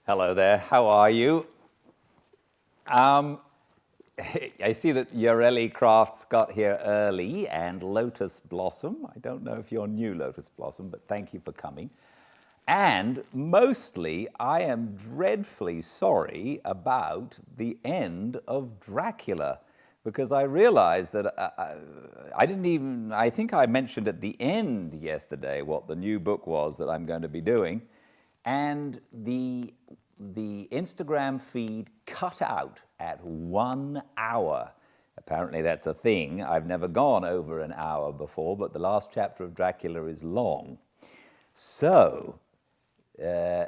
Hello there, how are you? I see that Yoreli Crafts got here early and Lotus Blossom. I don't know if you're new, Lotus Blossom, but thank you for coming. And mostly, I am dreadfully sorry about the end of Dracula, because I realized that I think I mentioned at the end yesterday what the new book was that I'm going to be doing, and the Instagram feed cut out at 1 hour. Apparently that's a thing. I've never gone over an hour before, but the last chapter of Dracula is long. So, all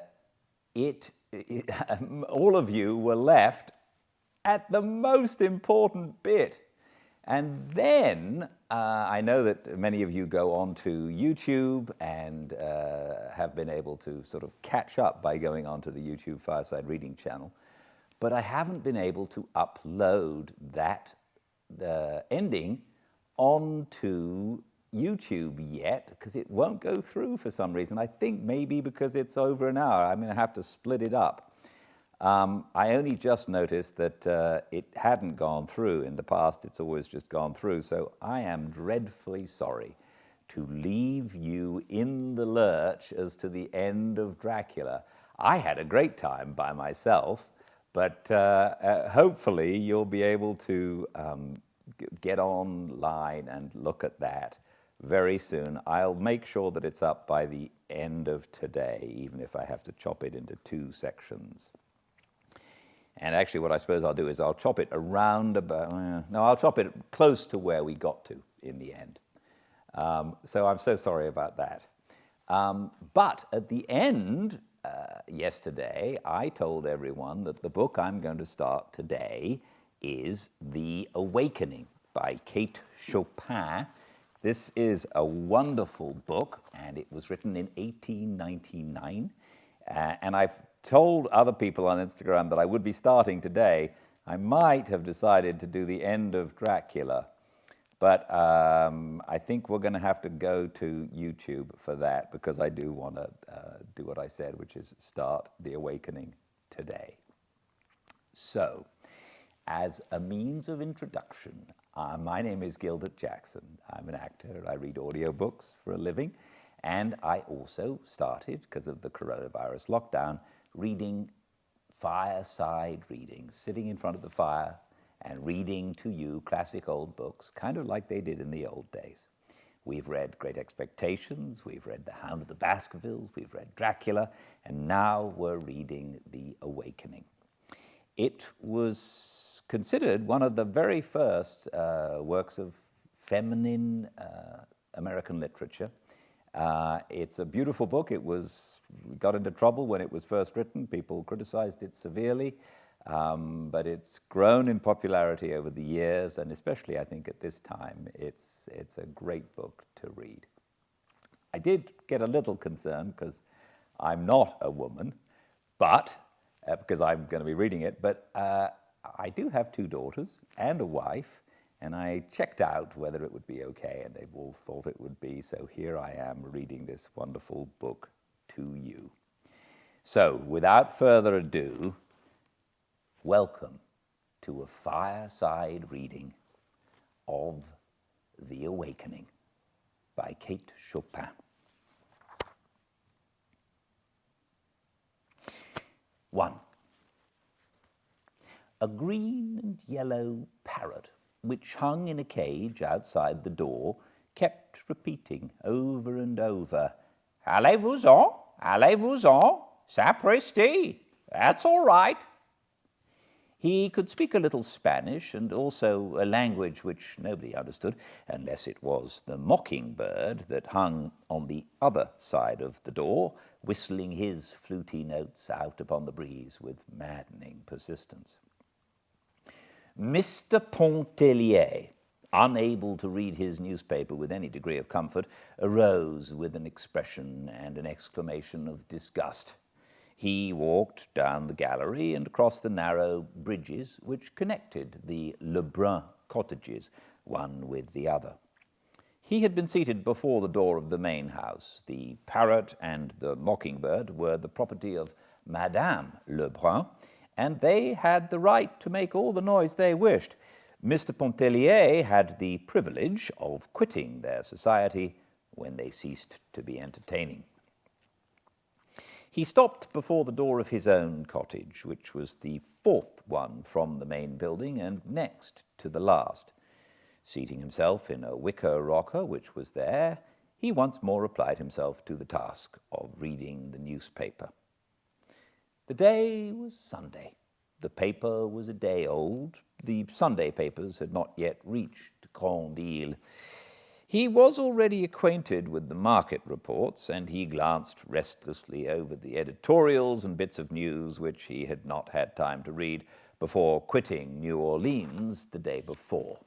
of you were left at the most important bit. And then, I know that many of you go onto YouTube and have been able to sort of catch up by going onto the YouTube Fireside Reading channel, but I haven't been able to upload that ending onto YouTube yet, because it won't go through for some reason. I think maybe because it's over an hour. I'm going to have to split it up. I only just noticed that it hadn't gone through. In the past, it's always just gone through. So I am dreadfully sorry to leave you in the lurch as to the end of Dracula. I had a great time by myself, but hopefully you'll be able to get online and look at that very soon. I'll make sure that it's up by the end of today, even if I have to chop it into 2 sections. And actually what I suppose I'll do is I'll chop it around about, I'll chop it close to where we got to in the end. So I'm so sorry about that. But at the end, yesterday, I told everyone that the book I'm going to start today is The Awakening by Kate Chopin. This is a wonderful book, and it was written in 1899. And I've told other people on Instagram that I would be starting today. I might have decided to do the end of Dracula, but I think we're going to have to go to YouTube for that, because I do want to do what I said, which is start The Awakening today. So, as a means of introduction, my name is Gildart Jackson. I'm an actor. I read audiobooks for a living. And I also started, because of the coronavirus lockdown, reading Fireside Readings, sitting in front of the fire and reading to you classic old books, kind of like they did in the old days. We've read Great Expectations, we've read The Hound of the Baskervilles, we've read Dracula, and now we're reading The Awakening. It was considered one of the very first works of feminine American literature. It's a beautiful book. It got into trouble when it was first written. People criticized it severely, but it's grown in popularity over the years, and especially I think at this time, it's a great book to read. I did get a little concerned because I'm not a woman, but because I'm going to be reading it, but I do have 2 daughters and a wife, and I checked out whether it would be okay, and they all thought it would be, so here I am reading this wonderful book to you. So, without further ado, welcome to a fireside reading of The Awakening by Kate Chopin. 1. A green and yellow parrot, which hung in a cage outside the door, kept repeating over and over, "Allez-vous-en, allez-vous-en, sapristi, that's all right." He could speak a little Spanish, and also a language which nobody understood, unless it was the mockingbird that hung on the other side of the door, whistling his fluty notes out upon the breeze with maddening persistence. Mr. Pontellier, unable to read his newspaper with any degree of comfort, arose with an expression and an exclamation of disgust. He walked down the gallery and across the narrow bridges which connected the Lebrun cottages, one with the other. He had been seated before the door of the main house. The parrot and the mockingbird were the property of Madame Lebrun, and they had the right to make all the noise they wished. Mr. Pontellier had the privilege of quitting their society when they ceased to be entertaining. He stopped before the door of his own cottage, which was the fourth one from the main building and next to the last. Seating himself in a wicker rocker which was there, he once more applied himself to the task of reading the newspaper. The day was Sunday. The paper was a day old. The Sunday papers had not yet reached Congenial. He was already acquainted with the market reports, and he glanced restlessly over the editorials and bits of news which he had not had time to read before quitting New Orleans the day before.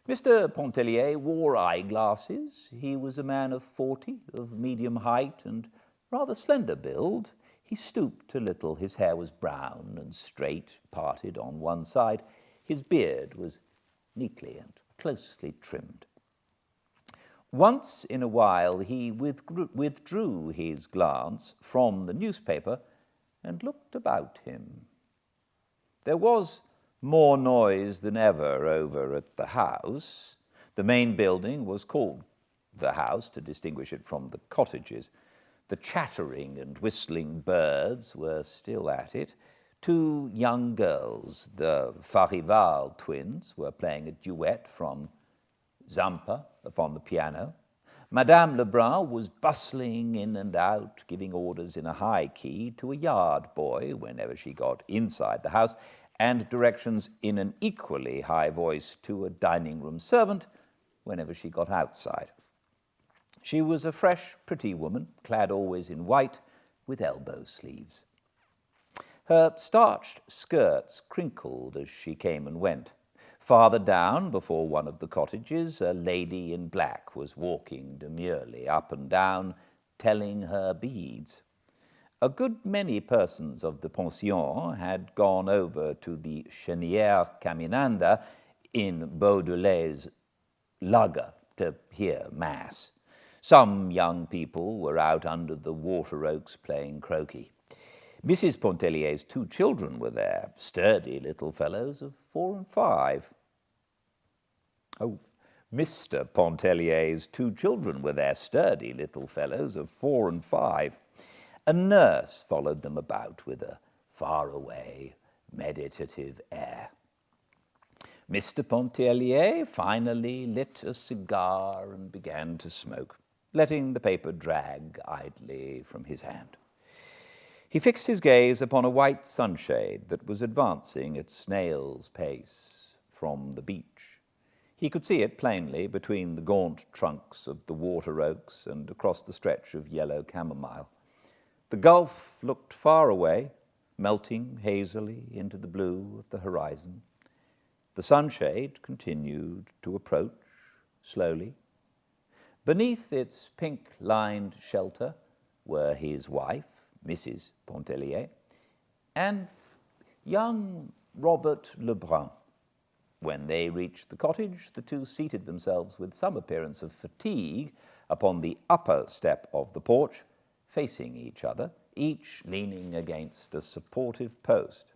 Mr. Pontellier wore eyeglasses. He was a man of 40, of medium height and rather slender build. He stooped a little. His hair was brown and straight, parted on one side. His beard was neatly and closely trimmed. Once in a while he withdrew his glance from the newspaper and looked about him. There was more noise than ever over at the house. The main building was called the house to distinguish it from the cottages. The chattering and whistling birds were still at it. Two young girls, the Farival twins, were playing a duet from Zampa upon the piano. Madame Lebrun was bustling in and out, giving orders in a high key to a yard boy whenever she got inside the house, and directions in an equally high voice to a dining-room servant whenever she got outside. She was a fresh, pretty woman, clad always in white, with elbow sleeves. Her starched skirts crinkled as she came and went. Farther down, before one of the cottages, a lady in black was walking demurely up and down, telling her beads. A good many persons of the pension had gone over to the Chenière Caminanda in Beaudelet's Lager to hear Mass. Some young people were out under the water oaks playing croquet. Mrs. Pontellier's 2 children were there, sturdy little fellows of 4 and 5. Oh, Mr. Pontellier's 2 children were there, sturdy little fellows of 4 and 5. A nurse followed them about with a faraway, meditative air. Mr. Pontellier finally lit a cigar and began to smoke, letting the paper drag idly from his hand. He fixed his gaze upon a white sunshade that was advancing at snail's pace from the beach. He could see it plainly between the gaunt trunks of the water oaks and across the stretch of yellow chamomile. The gulf looked far away, melting hazily into the blue of the horizon. The sunshade continued to approach slowly. Beneath its pink-lined shelter were his wife, Mrs. Pontellier, and young Robert Lebrun. When they reached the cottage, the two seated themselves with some appearance of fatigue upon the upper step of the porch, facing each other, each leaning against a supportive post.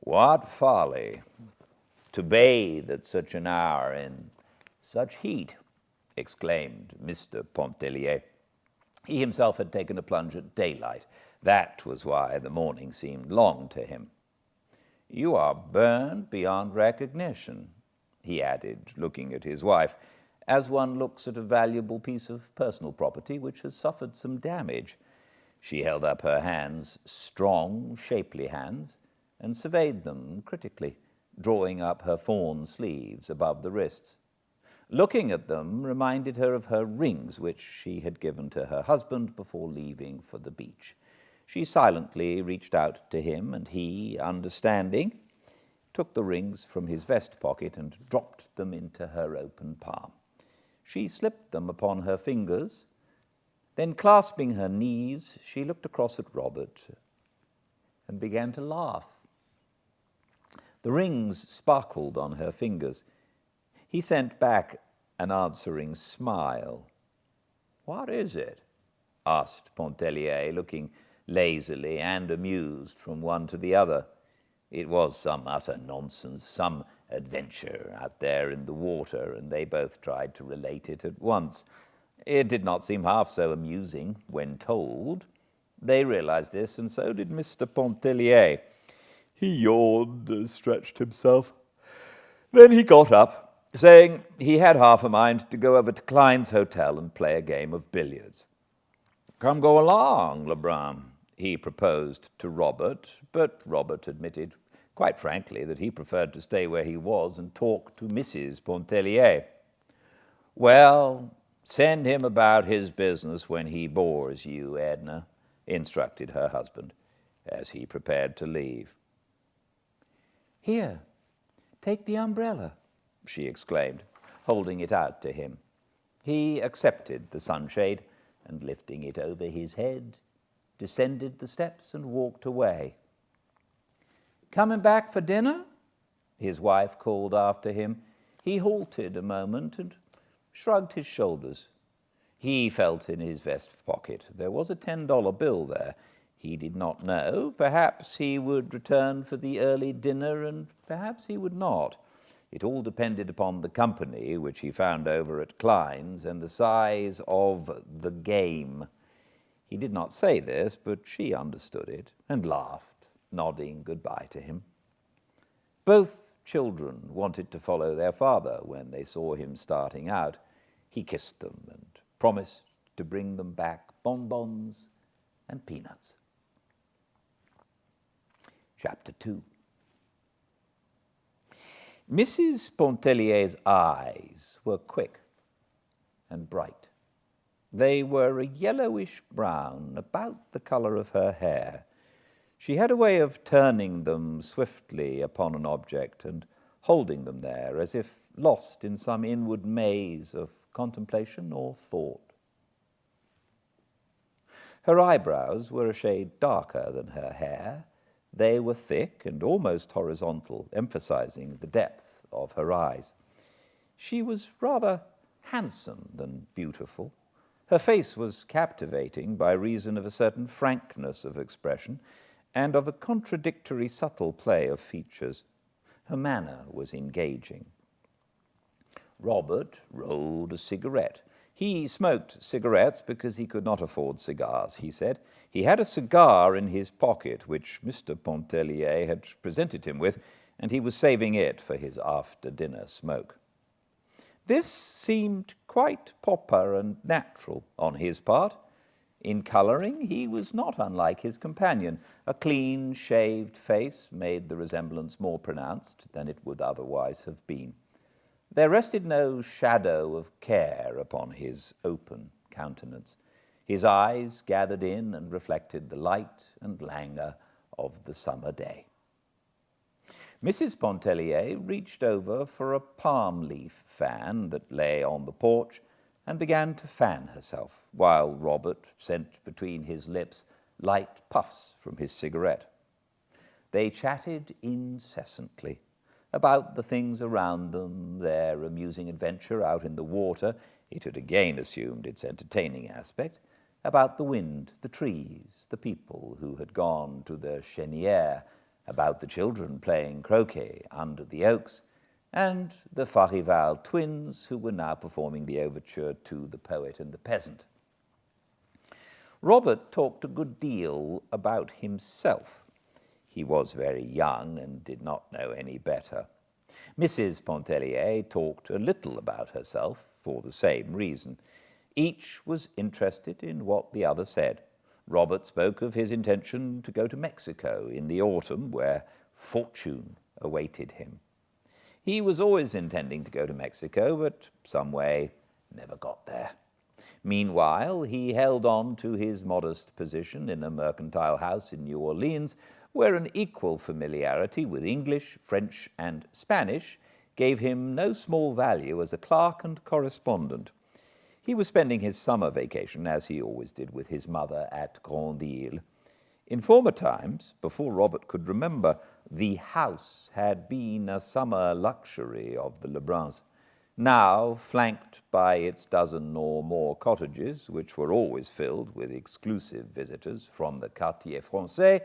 "What folly to bathe at such an hour in such heat," exclaimed Mr. Pontellier. He himself had taken a plunge at daylight. That was why the morning seemed long to him. "You are burned beyond recognition," he added, looking at his wife, as one looks at a valuable piece of personal property which has suffered some damage. She held up her hands, strong, shapely hands, and surveyed them critically, drawing up her fawn sleeves above the wrists. Looking at them reminded her of her rings, which she had given to her husband before leaving for the beach. She silently reached out to him, and he, understanding, took the rings from his vest pocket and dropped them into her open palm. She slipped them upon her fingers. Then, clasping her knees, she looked across at Robert and began to laugh. The rings sparkled on her fingers. He sent back an answering smile. "What is it? asked Pontellier, looking lazily and amused from one to the other. It was some utter nonsense, some adventure out there in the water, and they both tried to relate it at once. It did not seem half so amusing when told. They realized this, and so did Mr. Pontellier. He yawned, stretched himself. Then he got up, saying he had half a mind to go over to Klein's hotel and play a game of billiards. "Come go along, Lebrun," he proposed to Robert, but Robert admitted, quite frankly, that he preferred to stay where he was and talk to Mrs. Pontellier. "Well, send him about his business when he bores you, Edna," instructed her husband, as he prepared to leave. "Here, take the umbrella," she exclaimed, holding it out to him. He accepted the sunshade, and lifting it over his head, descended the steps and walked away. "Coming back for dinner?" his wife called after him. He halted a moment and shrugged his shoulders. He felt in his vest pocket. There was a $10 bill there. He did not know. Perhaps he would return for the early dinner, and perhaps he would not. It all depended upon the company, which he found over at Klein's, and the size of the game. He did not say this, but she understood it and laughed, nodding goodbye to him. Both children wanted to follow their father when they saw him starting out. He kissed them and promised to bring them back bonbons and peanuts. Chapter 2. Mrs. Pontellier's eyes were quick and bright. They were a yellowish brown, about the color of her hair. She had a way of turning them swiftly upon an object and holding them there as if lost in some inward maze of contemplation or thought. Her eyebrows were a shade darker than her hair. They were thick and almost horizontal, emphasizing the depth of her eyes. She was rather handsome than beautiful. Her face was captivating by reason of a certain frankness of expression and of a contradictory subtle play of features. Her manner was engaging. Robert rolled a cigarette. He smoked cigarettes because he could not afford cigars, he said. He had a cigar in his pocket, which Mr. Pontellier had presented him with, and he was saving it for his after-dinner smoke. This seemed quite proper and natural on his part. In colouring, he was not unlike his companion. A clean, shaved face made the resemblance more pronounced than it would otherwise have been. There rested no shadow of care upon his open countenance. His eyes gathered in and reflected the light and languor of the summer day. Mrs. Pontellier reached over for a palm leaf fan that lay on the porch and began to fan herself, while Robert sent between his lips light puffs from his cigarette. They chatted incessantly about the things around them, their amusing adventure out in the water. It had again assumed its entertaining aspect, about the wind, the trees, the people who had gone to the cheniere, about the children playing croquet under the oaks, and the Farival twins who were now performing the overture to The Poet and the Peasant. Robert talked a good deal about himself. He was very young and did not know any better. Mrs. Pontellier talked a little about herself for the same reason. Each was interested in what the other said. Robert spoke of his intention to go to Mexico in the autumn, where fortune awaited him. He was always intending to go to Mexico, but some way never got there. Meanwhile, he held on to his modest position in a mercantile house in New Orleans, where an equal familiarity with English, French, and Spanish gave him no small value as a clerk and correspondent. He was spending his summer vacation, as he always did, with his mother at Gildart. In former times, before Robert could remember, the house had been a summer luxury of the Lebruns. Now, flanked by its dozen or more cottages, which were always filled with exclusive visitors from the Quartier Français,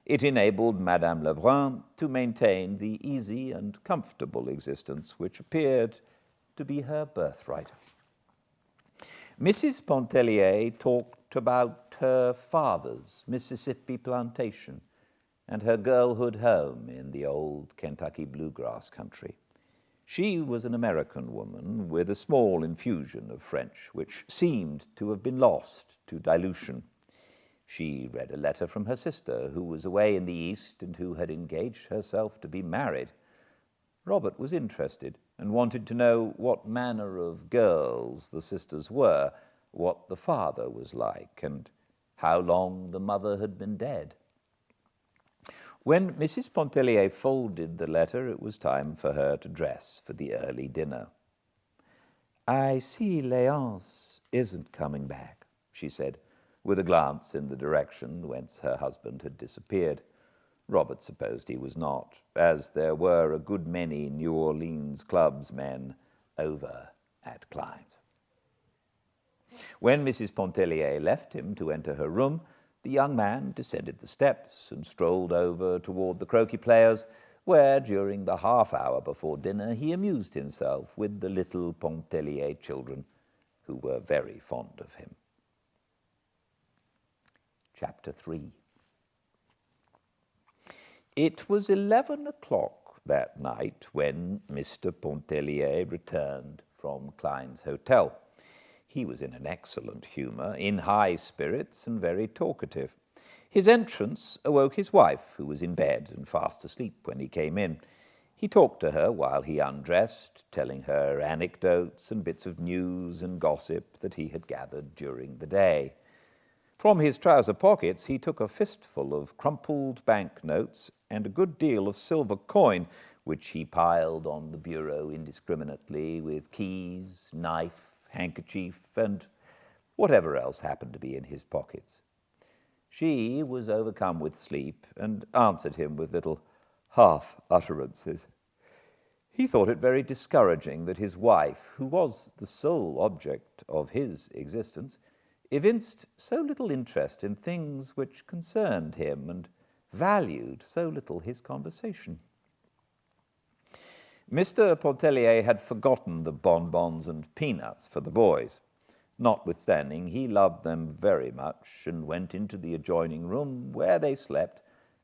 it enabled Madame Lebrun to maintain the easy and comfortable existence which appeared to be her birthright. Mrs. Pontellier talked about her father's Mississippi plantation and her girlhood home in the old Kentucky bluegrass country. She was an American woman with a small infusion of French, which seemed to have been lost to dilution. She read a letter from her sister, who was away in the East and who had engaged herself to be married. Robert was interested and wanted to know what manner of girls the sisters were, what the father was like, and how long the mother had been dead. When Mrs. Pontellier folded the letter, it was time for her to dress for the early dinner. "I see Léonce isn't coming back," she said, with a glance in the direction whence her husband had disappeared. Robert supposed he was not, as there were a good many New Orleans clubs men over at Klein's. When Mrs. Pontellier left him to enter her room, the young man descended the steps and strolled over toward the croquet players, where, during the half-hour before dinner, he amused himself with the little Pontellier children, who were very fond of him. Chapter 3. It was 11 o'clock that night when Mr. Pontellier returned from Klein's hotel. He was in an excellent humor, in high spirits, and very talkative. His entrance awoke his wife, who was in bed and fast asleep when he came in. He talked to her while he undressed, telling her anecdotes and bits of news and gossip that he had gathered during the day. From his trouser pockets he took a fistful of crumpled banknotes and a good deal of silver coin, which he piled on the bureau indiscriminately with keys, knife, handkerchief, and whatever else happened to be in his pockets. She was overcome with sleep and answered him with little half-utterances. He thought it very discouraging that his wife, who was the sole object of his existence, evinced so little interest in things which concerned him and valued so little his conversation. Mr. Pontellier had forgotten the bonbons and peanuts for the boys. Notwithstanding, he loved them very much and went into the adjoining room where they slept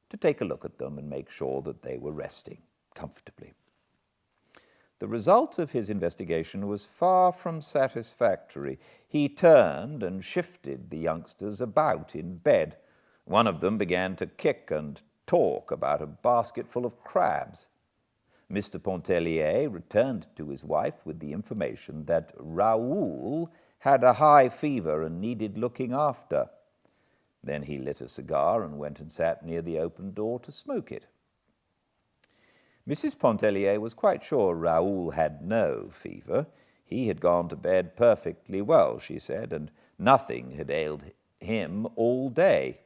to take a look at them and make sure that they were resting comfortably. The result of his investigation was far from satisfactory. He turned and shifted the youngsters about in bed. One of them began to kick and talk about a basket full of crabs. Mr. Pontellier returned to his wife with the information that Raoul had a high fever and needed looking after. Then he lit a cigar and went and sat near the open door to smoke it. Mrs. Pontellier was quite sure Raoul had no fever. He had gone to bed perfectly well, she said, and nothing had ailed him all day.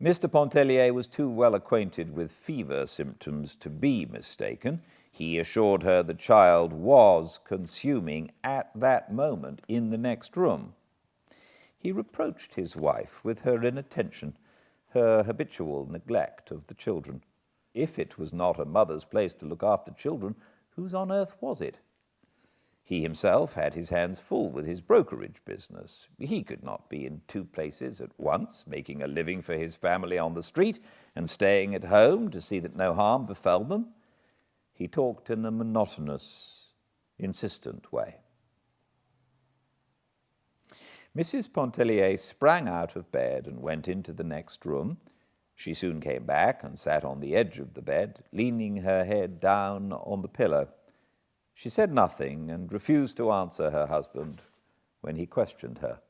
Mr. Pontellier was too well acquainted with fever symptoms to be mistaken. He assured her the child was consuming at that moment in the next room. He reproached his wife with her inattention, her habitual neglect of the children. If it was not a mother's place to look after children, whose on earth was it? He himself had his hands full with his brokerage business. He could not be in two places at once, making a living for his family on the street and staying at home to see that no harm befell them. He talked in a monotonous, insistent way. Mrs. Pontellier sprang out of bed and went into the next room. She soon came back and sat on the edge of the bed, leaning her head down on the pillow. She said nothing and refused to answer her husband when he questioned her.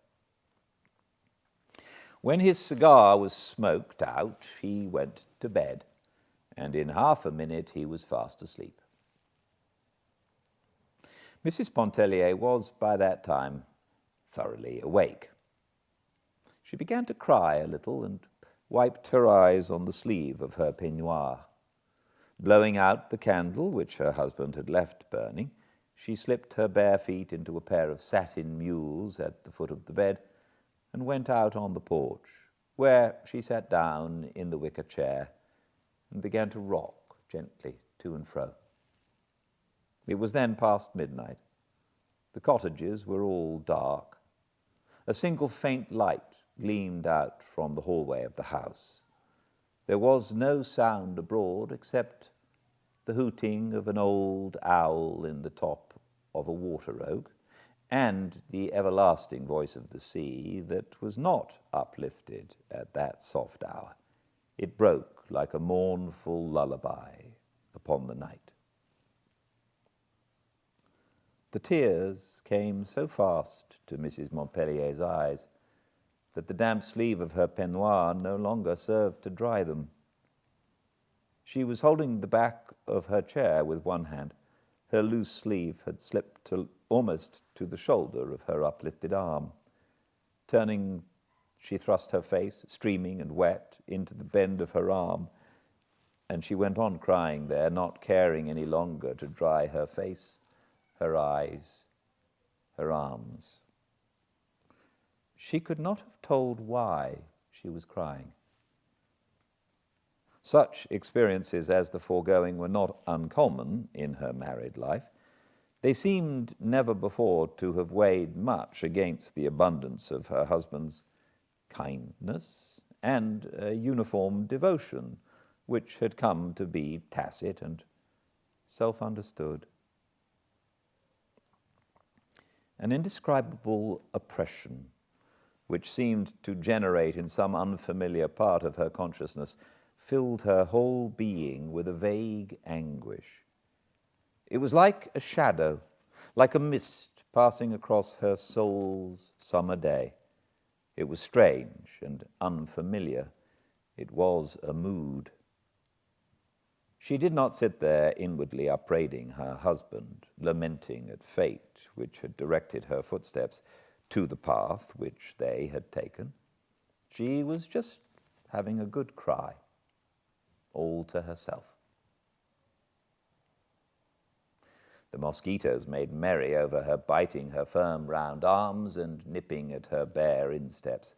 When his cigar was smoked out, he went to bed, and in half a minute he was fast asleep. Mrs. Pontellier was, by that time, thoroughly awake. She began to cry a little and wiped her eyes on the sleeve of her peignoir. Blowing out the candle which her husband had left burning, She slipped her bare feet into a pair of satin mules at the foot of the bed and went out on the porch, where she sat down in the wicker chair and began to rock gently to and fro. It was then past midnight. The cottages were all dark. A single faint light gleamed out from the hallway of the house. There was no sound abroad except the hooting of an old owl in the top of a water oak, and the everlasting voice of the sea that was not uplifted at that soft hour. It broke like a mournful lullaby upon the night. The tears came so fast to Mrs. Montpellier's eyes that the damp sleeve of her peignoir no longer served to dry them. She was holding the back of her chair with one hand. Her loose sleeve had slipped almost to the shoulder of her uplifted arm. Turning, she thrust her face, streaming and wet, into the bend of her arm, and she went on crying there, not caring any longer to dry her face, her eyes, her arms. She could not have told why she was crying. Such experiences as the foregoing were not uncommon in her married life. They seemed never before to have weighed much against the abundance of her husband's kindness and uniform devotion, which had come to be tacit and self-understood. An indescribable oppression, which seemed to generate in some unfamiliar part of her consciousness, filled her whole being with a vague anguish. It was like a shadow, like a mist passing across her soul's summer day. It was strange and unfamiliar. It was a mood. She did not sit there inwardly upbraiding her husband, lamenting at fate which had directed her footsteps to the path which they had taken. She was just having a good cry, all to herself. The mosquitoes made merry over her, biting her firm round arms and nipping at her bare insteps.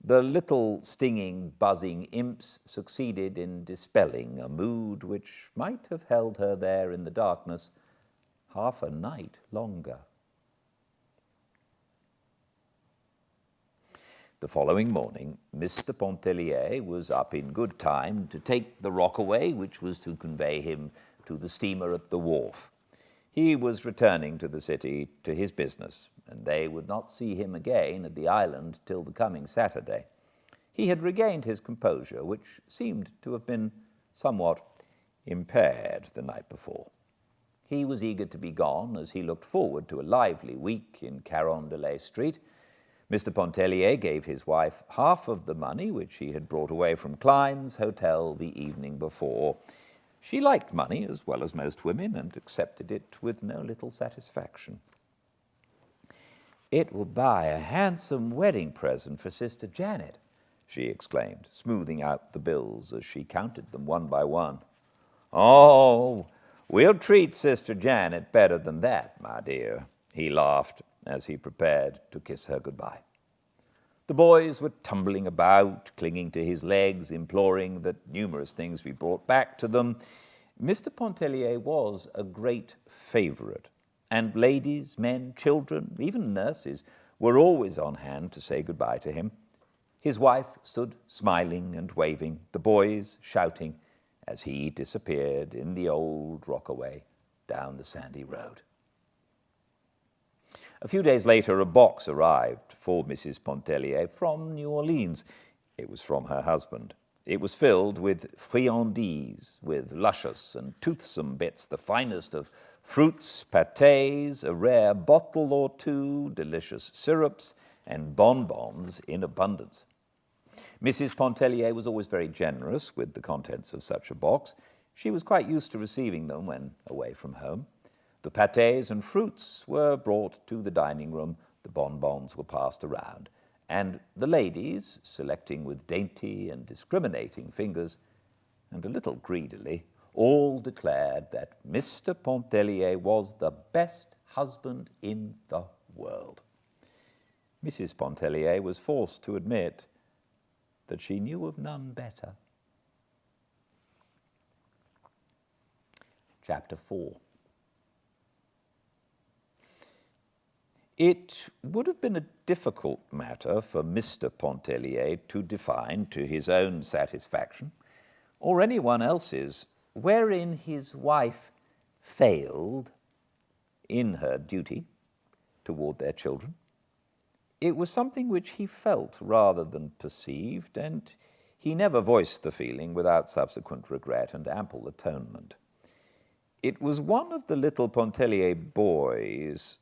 The little stinging, buzzing imps succeeded in dispelling a mood which might have held her there in the darkness half a night longer. The following morning, Mr. Pontellier was up in good time to take the rockaway which was to convey him to the steamer at the wharf. He was returning to the city to his business, and they would not see him again at the island till the coming Saturday. He had regained his composure, which seemed to have been somewhat impaired the night before. He was eager to be gone, as he looked forward to a lively week in Carondelet Street. Mr. Pontellier gave his wife half of the money which he had brought away from Klein's hotel the evening before. She liked money as well as most women and accepted it with no little satisfaction. "It will buy a handsome wedding present for Sister Janet," she exclaimed, smoothing out the bills as she counted them one by one. "Oh, we'll treat Sister Janet better than that, my dear," he laughed as he prepared to kiss her goodbye. The boys were tumbling about, clinging to his legs, imploring that numerous things be brought back to them. Mr. Pontellier was a great favorite, and ladies, men, children, even nurses, were always on hand to say goodbye to him. His wife stood smiling and waving, the boys shouting, as he disappeared in the old rockaway down the sandy road. A few days later, a box arrived for Mrs. Pontellier from New Orleans. It was from her husband. It was filled with friandises, with luscious and toothsome bits, the finest of fruits, pâtés, a rare bottle or two, delicious syrups, and bonbons in abundance. Mrs. Pontellier was always very generous with the contents of such a box. She was quite used to receiving them when away from home. The pâtés and fruits were brought to the dining room, the bonbons were passed around, and the ladies, selecting with dainty and discriminating fingers, and a little greedily, all declared that Mr. Pontellier was the best husband in the world. Mrs. Pontellier was forced to admit that she knew of none better. Chapter 4. It would have been a difficult matter for Mr. Pontellier to define to his own satisfaction, or anyone else's, wherein his wife failed in her duty toward their children. It was something which he felt rather than perceived, and he never voiced the feeling without subsequent regret and ample atonement. It was one of the little Pontellier boys.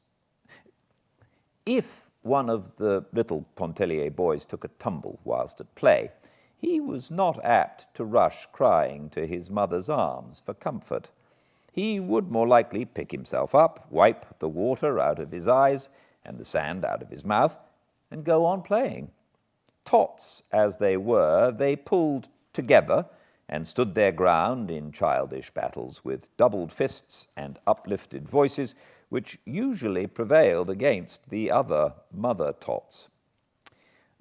If one of the little Pontellier boys took a tumble whilst at play, he was not apt to rush crying to his mother's arms for comfort. He would more likely pick himself up, wipe the water out of his eyes and the sand out of his mouth, and go on playing. Tots as they were, they pulled together and stood their ground in childish battles with doubled fists and uplifted voices, which usually prevailed against the other mother tots.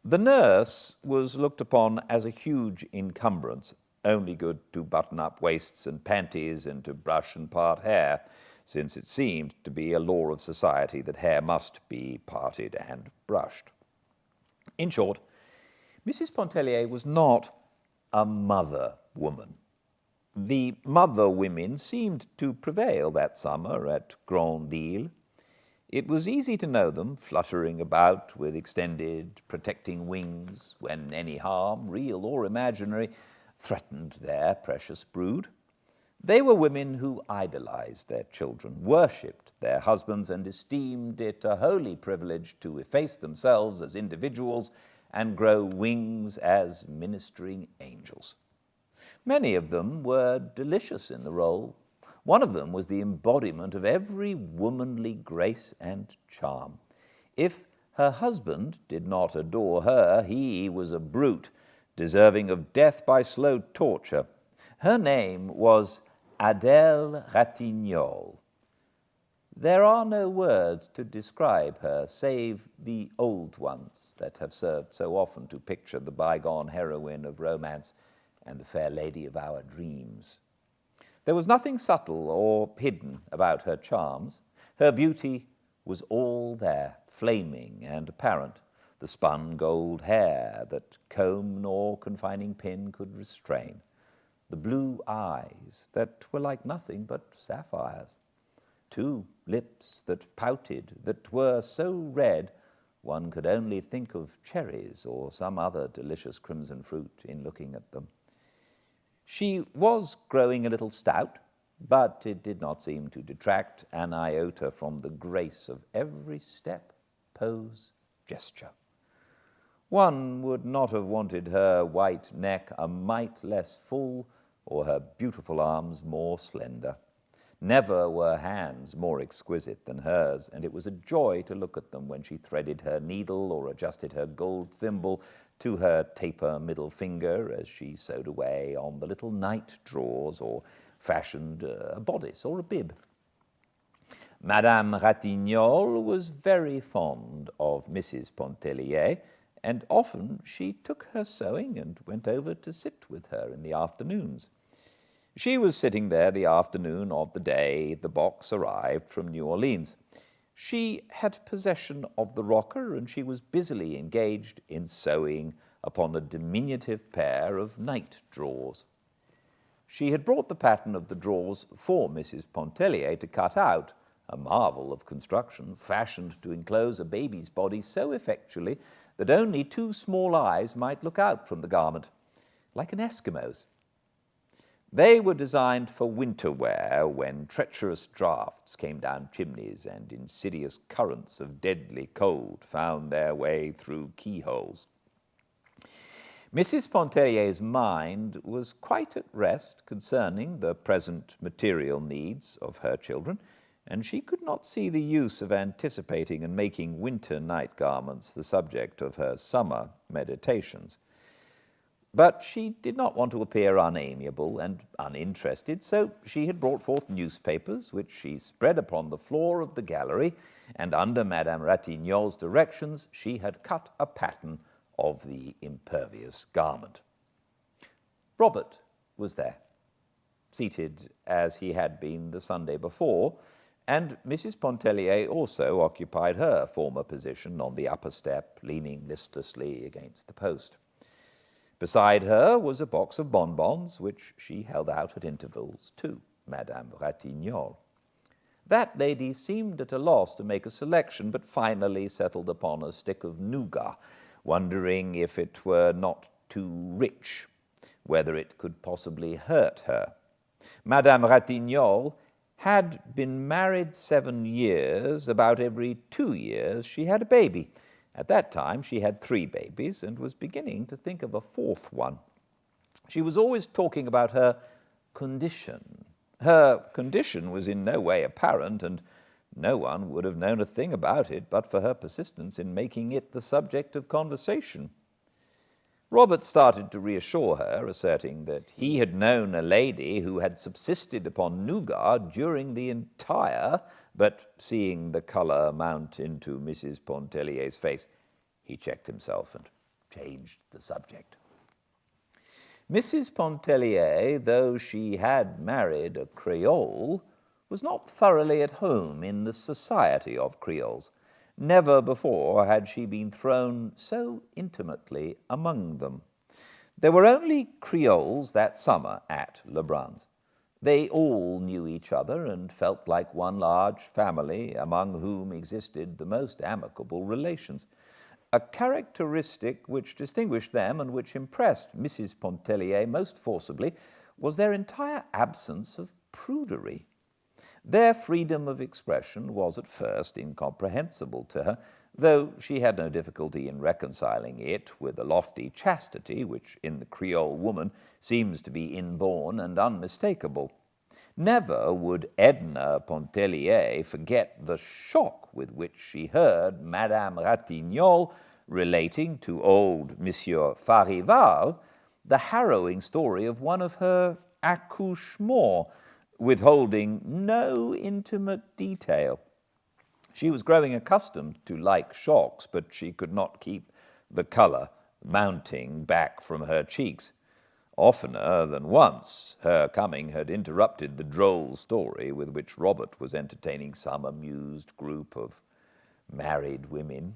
The nurse was looked upon as a huge encumbrance, only good to button up waists and panties and to brush and part hair, since it seemed to be a law of society that hair must be parted and brushed. In short, Mrs. Pontellier was not a mother woman. The mother women seemed to prevail that summer at Grandisle. It was easy to know them, fluttering about with extended, protecting wings, when any harm, real or imaginary, threatened their precious brood. They were women who idolized their children, worshipped their husbands, and esteemed it a holy privilege to efface themselves as individuals and grow wings as ministering angels. Many of them were delicious in the role. One of them was the embodiment of every womanly grace and charm. If her husband did not adore her, he was a brute, deserving of death by slow torture. Her name was Adèle Ratignolle. There are no words to describe her, save the old ones that have served so often to picture the bygone heroine of romance and the fair lady of our dreams. There was nothing subtle or hidden about her charms. Her beauty was all there, flaming and apparent, the spun gold hair that comb nor confining pin could restrain, the blue eyes that were like nothing but sapphires, 2 lips that pouted, that were so red one could only think of cherries or some other delicious crimson fruit in looking at them. She was growing a little stout, but it did not seem to detract an iota from the grace of every step, pose, gesture. One would not have wanted her white neck a mite less full or her beautiful arms more slender. Never were hands more exquisite than hers, and it was a joy to look at them when she threaded her needle or adjusted her gold thimble to her taper middle finger as she sewed away on the little night drawers or fashioned a bodice or a bib. Madame Ratignolle was very fond of Mrs. Pontellier, and often she took her sewing and went over to sit with her in the afternoons. She was sitting there the afternoon of the day the box arrived from New Orleans. She had possession of the rocker, and she was busily engaged in sewing upon a diminutive pair of night drawers. She had brought the pattern of the drawers for Mrs. Pontellier to cut out, a marvel of construction, fashioned to enclose a baby's body so effectually that only 2 small eyes might look out from the garment, like an Eskimo's. They were designed for winter wear when treacherous draughts came down chimneys and insidious currents of deadly cold found their way through keyholes. Mrs. Pontellier's mind was quite at rest concerning the present material needs of her children, and she could not see the use of anticipating and making winter night garments the subject of her summer meditations. But she did not want to appear unamiable and uninterested, so she had brought forth newspapers, which she spread upon the floor of the gallery, and under Madame Ratignolle's directions she had cut a pattern of the impervious garment. Robert was there, seated as he had been the Sunday before, and Mrs. Pontellier also occupied her former position on the upper step, leaning listlessly against the post. Beside her was a box of bonbons, which she held out at intervals to Madame Ratignole. That lady seemed at a loss to make a selection, but finally settled upon a stick of nougat, wondering if it were not too rich, whether it could possibly hurt her. Madame Ratignole had been married 7 years. About every 2 years she had a baby. At that time she had 3 babies and was beginning to think of a 4th one. She was always talking about her condition. Her condition was in no way apparent, and no one would have known a thing about it but for her persistence in making it the subject of conversation. Robert started to reassure her, asserting that he had known a lady who had subsisted upon nougat during the entire, but seeing the colour mount into Mrs. Pontellier's face, he checked himself and changed the subject. Mrs. Pontellier, though she had married a Creole, was not thoroughly at home in the society of Creoles. Never before had she been thrown so intimately among them. There were only Creoles that summer at Lebrun's. They all knew each other and felt like one large family, among whom existed the most amicable relations. A characteristic which distinguished them and which impressed Mrs. Pontellier most forcibly was their entire absence of prudery. Their freedom of expression was at first incomprehensible to her, though she had no difficulty in reconciling it with a lofty chastity which in the Creole woman seems to be inborn and unmistakable. Never would Edna Pontellier forget the shock with which she heard Madame Ratignole relating to old Monsieur Farival the harrowing story of one of her accouchements, withholding no intimate detail. She was growing accustomed to like shocks, but she could not keep the colour mounting back from her cheeks. Oftener than once, her coming had interrupted the droll story with which Robert was entertaining some amused group of married women.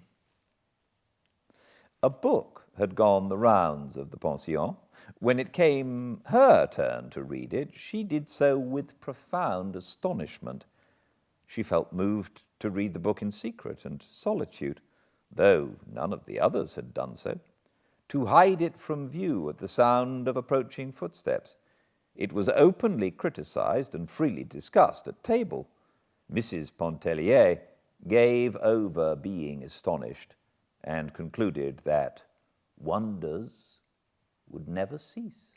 A book had gone the rounds of the pension. When it came her turn to read it, she did so with profound astonishment. She felt moved to read the book in secret and solitude, though none of the others had done so, to hide it from view at the sound of approaching footsteps. It was openly criticized and freely discussed at table. Mrs. Pontellier gave over being astonished and concluded that wonders would never cease.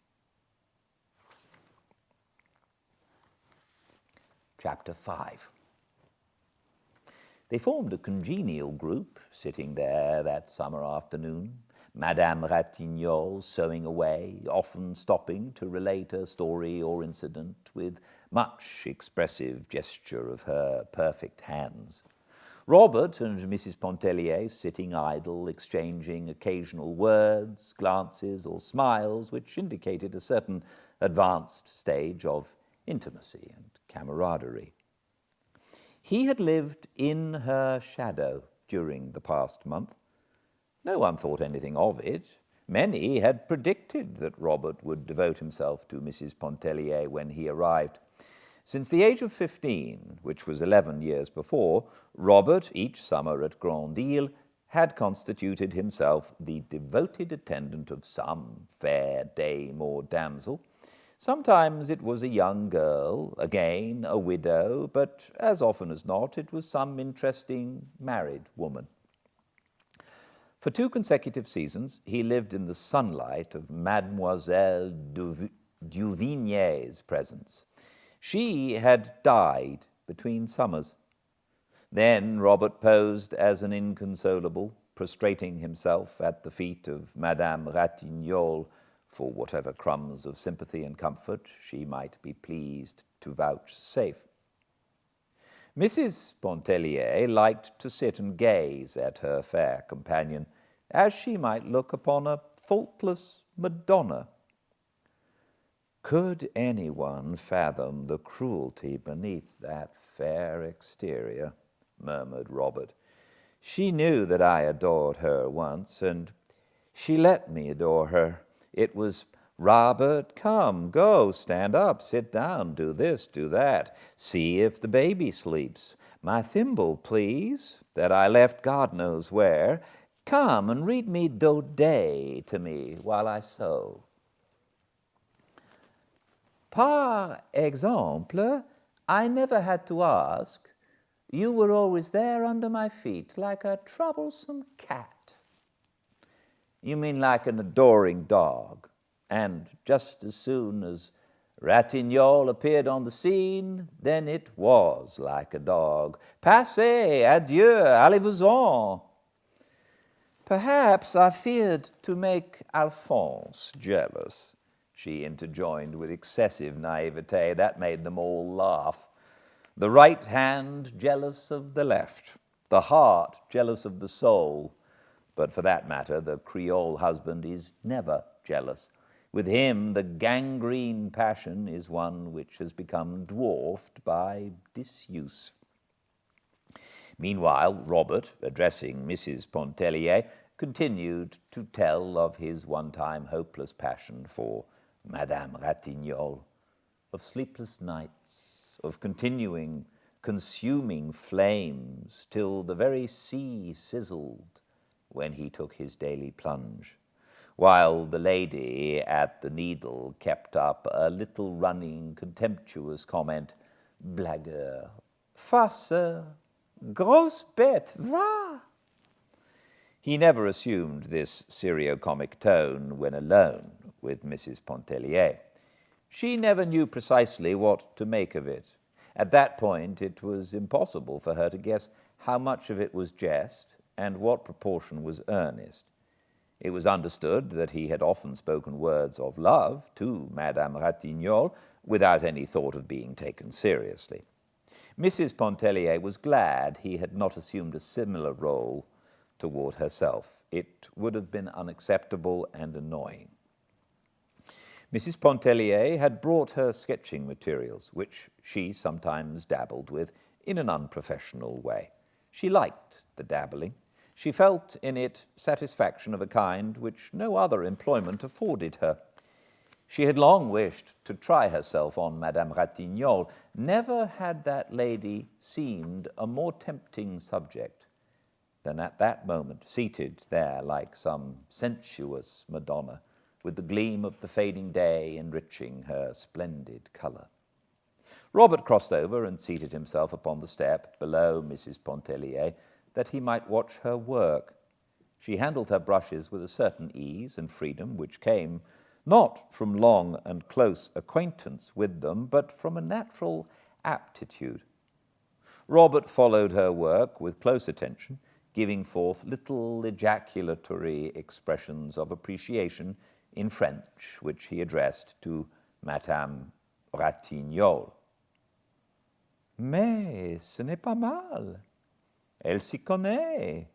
Chapter 5. They formed a congenial group, sitting there that summer afternoon, Madame Ratignole sewing away, often stopping to relate a story or incident with much expressive gesture of her perfect hands. Robert and Mrs. Pontellier sitting idle, exchanging occasional words, glances, or smiles which indicated a certain advanced stage of intimacy and camaraderie. He had lived in her shadow during the past month. No one thought anything of it. Many had predicted that Robert would devote himself to Mrs. Pontellier when he arrived. Since the age of 15, which was 11 years before, Robert, each summer at Grandisle, had constituted himself the devoted attendant of some fair dame or damsel. Sometimes it was a young girl, again a widow, but as often as not it was some interesting married woman. For 2 consecutive seasons he lived in the sunlight of Mademoiselle Duvignier's presence. She had died between summers. Then Robert posed as an inconsolable, prostrating himself at the feet of Madame Ratignole for whatever crumbs of sympathy and comfort she might be pleased to vouchsafe. Mrs. Pontellier liked to sit and gaze at her fair companion, as she might look upon a faultless Madonna. Could anyone fathom the cruelty beneath that fair exterior? Murmured Robert. She knew that I adored her once, and she let me adore her. It was, Robert, come, go, stand up, sit down, do this, do that. See if the baby sleeps. My thimble, please, that I left God knows where. Come and read me Daudet to me while I sew. Par exemple, I never had to ask. You were always there under my feet, like a troublesome cat. You mean like an adoring dog. And just as soon as Ratignol appeared on the scene, then it was like a dog. Passez, adieu, allez-vous-en. Perhaps I feared to make Alphonse jealous, she interjoined with excessive naivete. That made them all laugh. The right hand jealous of the left, the heart jealous of the soul. But for that matter, the Creole husband is never jealous. With him, the gangrene passion is one which has become dwarfed by disuse. Meanwhile, Robert, addressing Mrs. Pontellier, continued to tell of his one-time hopeless passion for Madame Ratignol, of sleepless nights, of continuing, consuming flames till the very sea sizzled when he took his daily plunge, while the lady at the needle kept up a little running, contemptuous comment, blagueur, farceur, grosse bête, va! He never assumed this serio-comic tone when alone with Mrs. Pontellier. She never knew precisely what to make of it. At that point, it was impossible for her to guess how much of it was jest and what proportion was earnest. It was understood that he had often spoken words of love to Madame Ratignol without any thought of being taken seriously. Mrs. Pontellier was glad he had not assumed a similar role toward herself. It would have been unacceptable and annoying. Mrs. Pontellier had brought her sketching materials, which she sometimes dabbled with in an unprofessional way. She liked the dabbling. She felt in it satisfaction of a kind which no other employment afforded her. She had long wished to try herself on Madame Ratignol. Never had that lady seemed a more tempting subject than at that moment, seated there like some sensuous Madonna, with the gleam of the fading day enriching her splendid colour. Robert crossed over and seated himself upon the step below Mrs. Pontellier, that he might watch her work. She handled her brushes with a certain ease and freedom which came not from long and close acquaintance with them, but from a natural aptitude. Robert followed her work with close attention, giving forth little ejaculatory expressions of appreciation in French, which he addressed to Madame Ratignol. Mais ce n'est pas mal. Elle s'y connaît.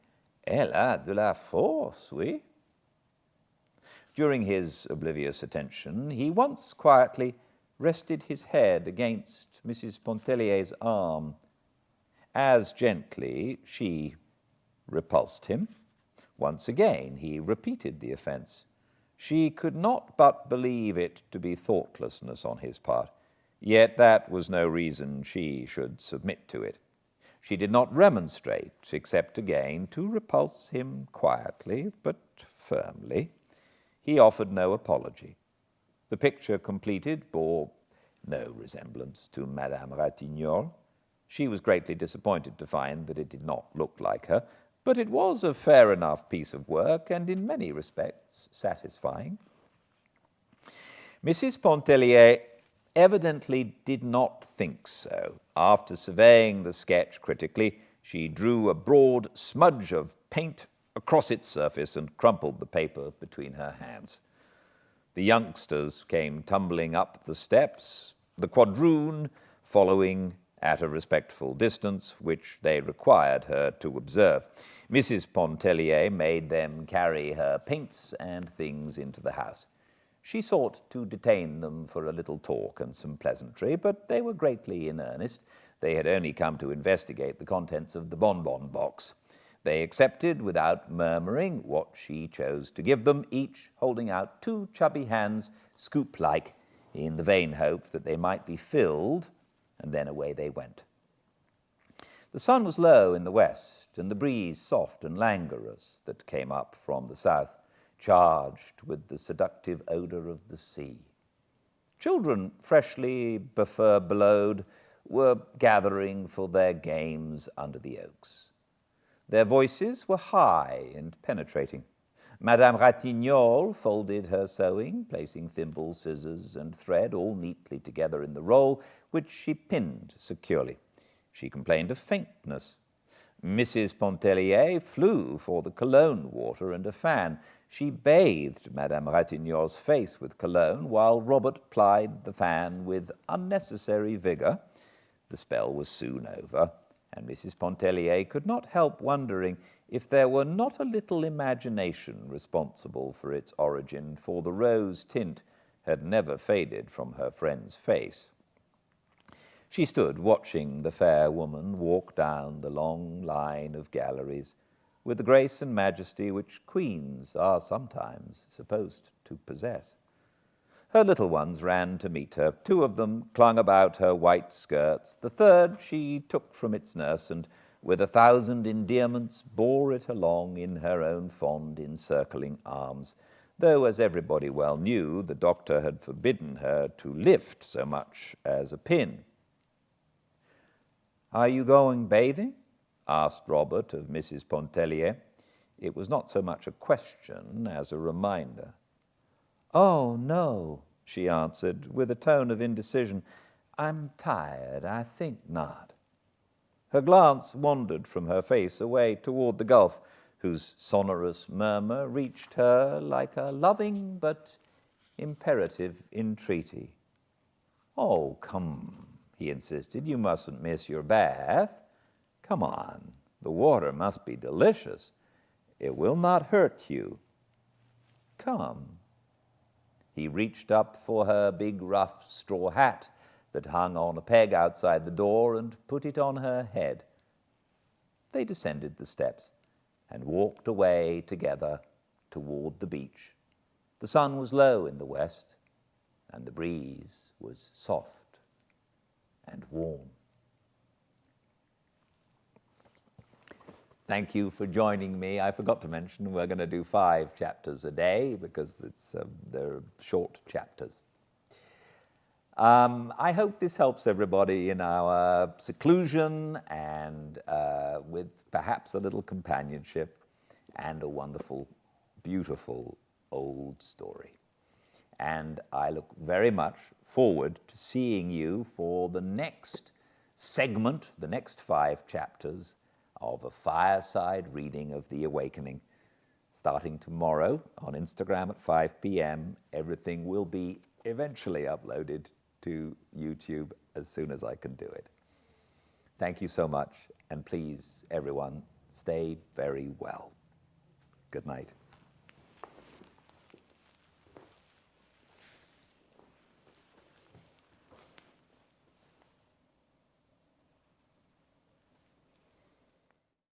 Elle a de la force, oui? During his oblivious attention, he once quietly rested his head against Mrs. Pontellier's arm. As gently, she repulsed him. Once again, he repeated the offense. She could not but believe it to be thoughtlessness on his part, yet that was no reason she should submit to it. She did not remonstrate, except again to repulse him quietly but firmly. He offered no apology. The picture completed bore no resemblance to Madame Ratignol. She was greatly disappointed to find that it did not look like her, but it was a fair enough piece of work and in many respects satisfying. Mrs. Pontellier evidently did not think so. After surveying the sketch critically, she drew a broad smudge of paint across its surface and crumpled the paper between her hands. The youngsters came tumbling up the steps, the quadroon following at a respectful distance, which they required her to observe. Mrs. Pontellier made them carry her paints and things into the house. She sought to detain them for a little talk and some pleasantry, but they were greatly in earnest. They had only come to investigate the contents of the bonbon box. They accepted without murmuring what she chose to give them, each holding out 2 chubby hands, scoop-like, in the vain hope that they might be filled, and then away they went. The sun was low in the west, and the breeze soft and languorous that came up from the south, charged with the seductive odor of the sea. Children, freshly befurbelowed, were gathering for their games under the oaks. Their voices were high and penetrating. Madame Ratignolle folded her sewing, placing thimble, scissors, and thread all neatly together in the roll, which she pinned securely. She complained of faintness. Mrs. Pontellier flew for the cologne water and a fan. She bathed Madame Ratignolle's face with cologne, while Robert plied the fan with unnecessary vigor. The spell was soon over, and Mrs. Pontellier could not help wondering if there were not a little imagination responsible for its origin, for the rose tint had never faded from her friend's face. She stood watching the fair woman walk down the long line of galleries with the grace and majesty which queens are sometimes supposed to possess. Her little ones ran to meet her. 2 of them clung about her white skirts. The third she took from its nurse, and with 1,000 endearments bore it along in her own fond encircling arms, though, as everybody well knew, the doctor had forbidden her to lift so much as a pin. "Are you going bathing?" asked Robert of Mrs. Pontellier. It was not so much a question as a reminder. "Oh, no," she answered, with a tone of indecision. "I'm tired. I think not." Her glance wandered from her face away toward the gulf, whose sonorous murmur reached her like a loving but imperative entreaty. "Oh, come," he insisted. "You mustn't miss your bath. Come on. The water must be delicious. It will not hurt you. Come." He reached up for her big rough straw hat that hung on a peg outside the door and put it on her head. They descended the steps and walked away together toward the beach. The sun was low in the west, and the breeze was soft and warm. Thank you for joining me. I forgot to mention we're going to do 5 chapters a day because they're short chapters. I hope this helps everybody in our seclusion and with perhaps a little companionship and a wonderful, beautiful old story. And I look very much forward to seeing you for the next segment, the next 5 chapters of a fireside reading of The Awakening. Starting tomorrow on Instagram at 5 p.m., everything will be eventually uploaded to YouTube as soon as I can do it. Thank you so much, and please, everyone, stay very well. Good night.